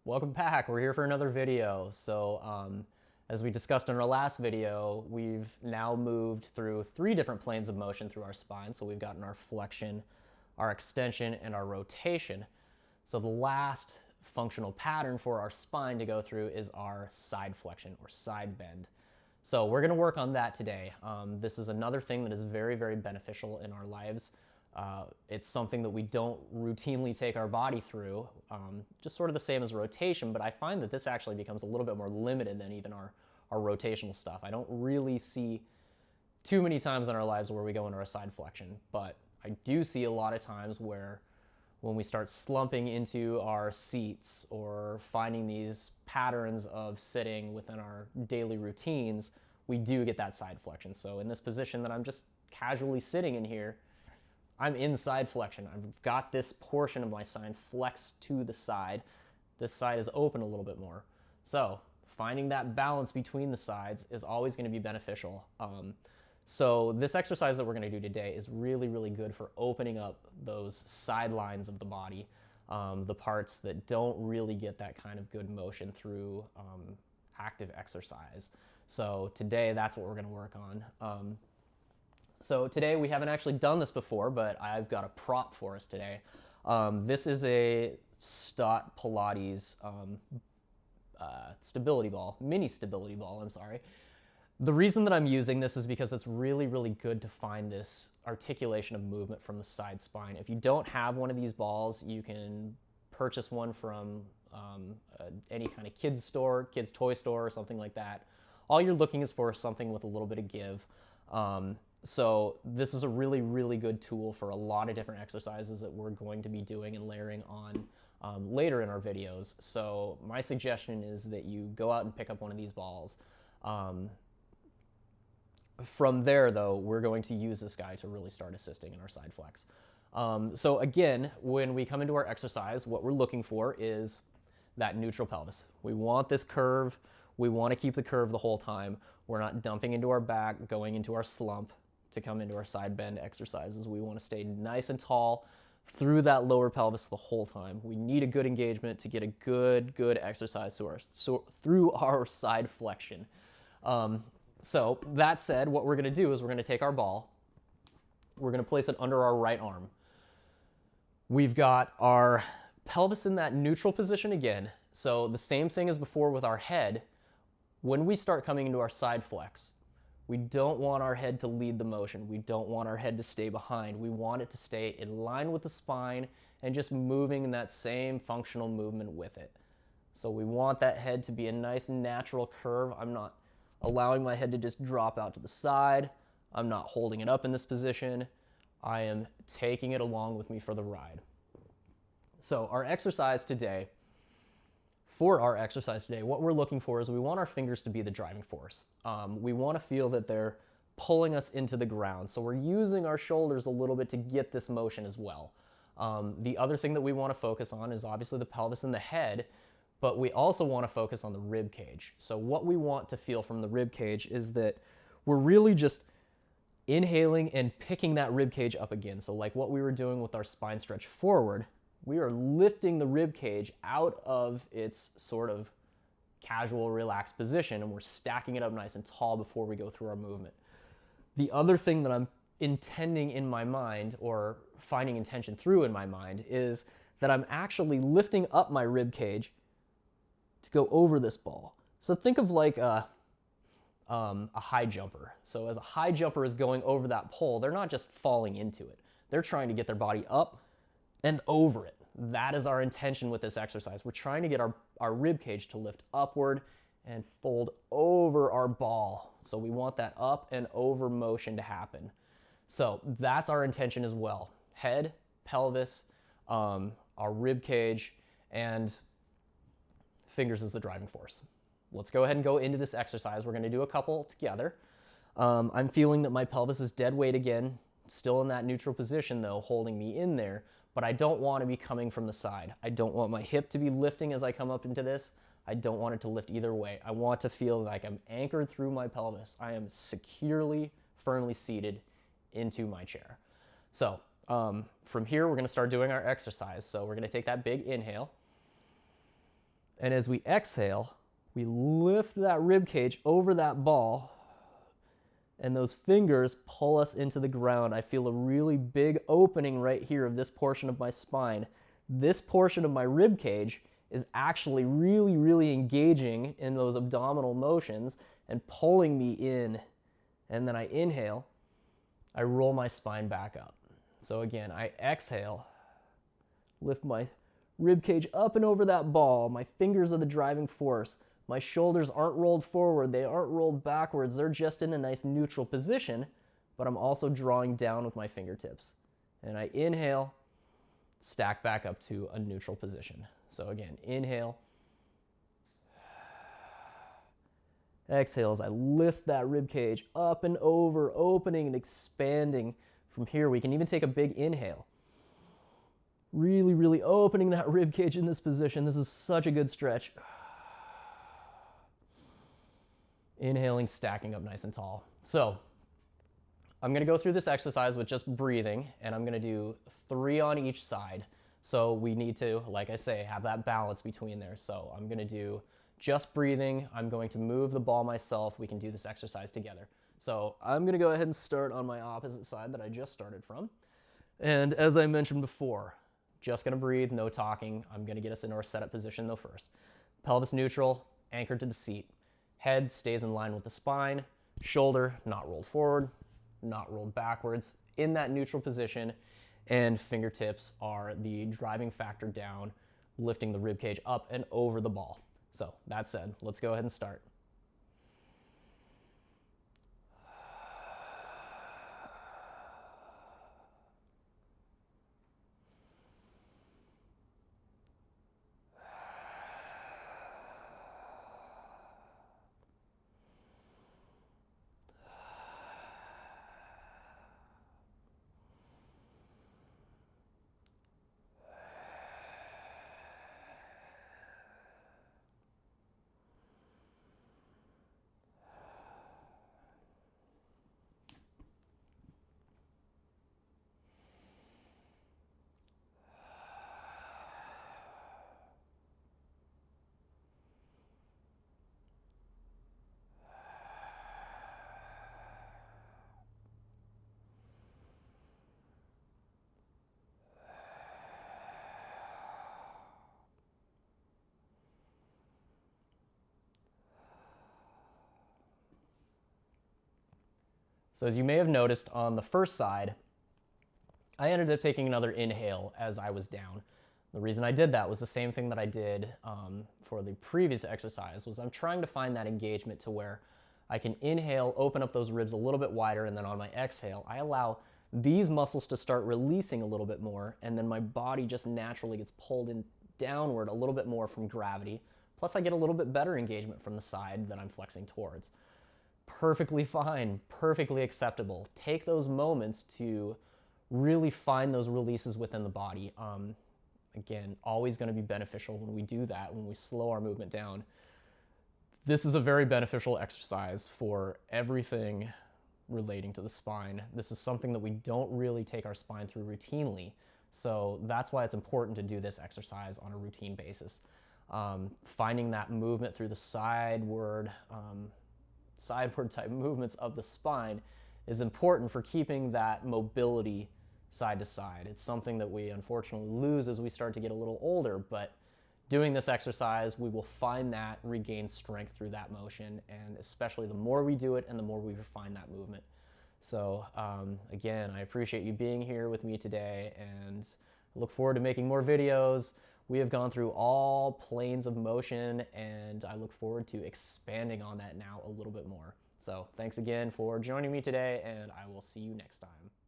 Welcome back. We're here for another video. As we discussed in our last video, we've now moved through 3 different planes of motion through our spine. So we've gotten our flexion, our extension, and our rotation. So the last functional pattern for our spine to go through is our side flexion or side bend. So we're going to work on that today. This is another thing that is very, very beneficial in our lives. It's something that we don't routinely take our body through, just sort of the same as rotation, but I find that this actually becomes a little bit more limited than even our rotational stuff. I don't really see too many times in our lives where we go into our side flexion, but I do see a lot of times where when we start slumping into our seats or finding these patterns of sitting within our daily routines, we do get that side flexion. So in this position that I'm just casually sitting in here, I'm in side flexion. I've got this portion of my spine flexed to the side. This side is open a little bit more. So finding that balance between the sides is always going to be beneficial. So this exercise that we're going to do today is really, really good for opening up those sidelines of the body, the parts that don't really get that kind of good motion through active exercise. So today, that's what we're going to work on. So today we haven't actually done this before, but I've got a prop for us today. This is a Stott Pilates stability ball, mini stability ball, I'm sorry. The reason that I'm using this is because it's really, really good to find this articulation of movement from the side spine. If you don't have one of these balls, you can purchase one from any kind of kids store, kids toy store, or something like that. All you're looking is for something with a little bit of give. So this is a really, really good tool for a lot of different exercises that we're going to be doing and layering on later in our videos. So my suggestion is that you go out and pick up one of these balls. From there, though, we're going to use this guy to really start assisting in our side flex. So again, when we come into our exercise, what we're looking for is that neutral pelvis. We want this curve. We want to keep the curve the whole time. We're not dumping into our back, going into our slump to come into our side bend exercises. We want to stay nice and tall through that lower pelvis the whole time. We need a good engagement to get a good exercise through our side flexion. So that said, what we're going to do is we're going to take our ball, we're going to place it under our right arm. We've got our pelvis in that neutral position again. So the same thing as before with our head. When we start coming into our side flex, we don't want our head to lead the motion. We don't want our head to stay behind. We want it to stay in line with the spine and just moving in that same functional movement with it. So we want that head to be a nice natural curve. I'm not allowing my head to just drop out to the side. I'm not holding it up in this position. I am taking it along with me for the ride. So for our exercise today, what we're looking for is we want our fingers to be the driving force. We want to feel that they're pulling us into the ground. So we're using our shoulders a little bit to get this motion as well. The other thing that we want to focus on is obviously the pelvis and the head, but we also want to focus on the rib cage. So what we want to feel from the rib cage is that we're really just inhaling and picking that rib cage up again. So like what we were doing with our spine stretch forward, we are lifting the rib cage out of its sort of casual, relaxed position, and we're stacking it up nice and tall before we go through our movement. The other thing that I'm intending in my mind, or finding intention through in my mind, is that I'm actually lifting up my rib cage to go over this ball. So think of like a high jumper. So as a high jumper is going over that pole, they're not just falling into it. They're trying to get their body up and over it. That is our intention with this exercise. We're trying to get our rib cage to lift upward and fold over our ball. So we want that up and over motion to happen. So that's our intention as well. Head, pelvis, our rib cage, and fingers is the driving force. Let's go ahead and go into this exercise. We're going to do a couple together. I'm feeling that my pelvis is dead weight again, still in that neutral position though, holding me in there, but I don't want to be coming from the side. I don't want my hip to be lifting as I come up into this. I don't want it to lift either way. I want to feel like I'm anchored through my pelvis. I am securely, firmly seated into my chair. So from here, we're going to start doing our exercise. So we're going to take that big inhale. And as we exhale, we lift that rib cage over that ball, and those fingers pull us into the ground. I feel a really big opening right here of this portion of my spine. This portion of my rib cage is actually really, really engaging in those abdominal motions and pulling me in. And then I inhale, I roll my spine back up. So again, I exhale, lift my rib cage up and over that ball. My fingers are the driving force. My shoulders aren't rolled forward. They aren't rolled backwards. They're just in a nice neutral position, but I'm also drawing down with my fingertips. And I inhale, stack back up to a neutral position. So again, inhale. Exhale as I lift that rib cage up and over, opening and expanding. From here, we can even take a big inhale. Really, really opening that rib cage in this position. This is such a good stretch. Inhaling, stacking up nice and tall. So I'm gonna go through this exercise with just breathing, and I'm gonna do 3 on each side. So we need to, like I say, have that balance between there. So I'm gonna do just breathing. I'm going to move the ball myself. We can do this exercise together. So I'm gonna go ahead and start on my opposite side that I just started from. And as I mentioned before, just gonna breathe, no talking. I'm gonna get us into our setup position though first. Pelvis neutral, anchored to the seat. Head stays in line with the spine, shoulder not rolled forward, not rolled backwards, in that neutral position, and fingertips are the driving factor down, lifting the rib cage up and over the ball. So that said, let's go ahead and start. So as you may have noticed on the first side, I ended up taking another inhale as I was down. The reason I did that was the same thing that I did for the previous exercise, was I'm trying to find that engagement to where I can inhale, open up those ribs a little bit wider, and then on my exhale, I allow these muscles to start releasing a little bit more, and then my body just naturally gets pulled in downward a little bit more from gravity. Plus I get a little bit better engagement from the side that I'm flexing towards. Perfectly fine, perfectly acceptable. Take those moments to really find those releases within the body. Again, always going to be beneficial when we do that, when we slow our movement down. This is a very beneficial exercise for everything relating to the spine. This is something that we don't really take our spine through routinely. So that's why it's important to do this exercise on a routine basis. Finding that movement through the sideward type movements of the spine is important for keeping that mobility side to side. It's something that we unfortunately lose as we start to get a little older, but doing this exercise, we will find that regain strength through that motion, and especially the more we do it and the more we refine that movement. So again, I appreciate you being here with me today, and I look forward to making more videos. We have gone through all planes of motion, and I look forward to expanding on that now a little bit more. So thanks again for joining me today, and I will see you next time.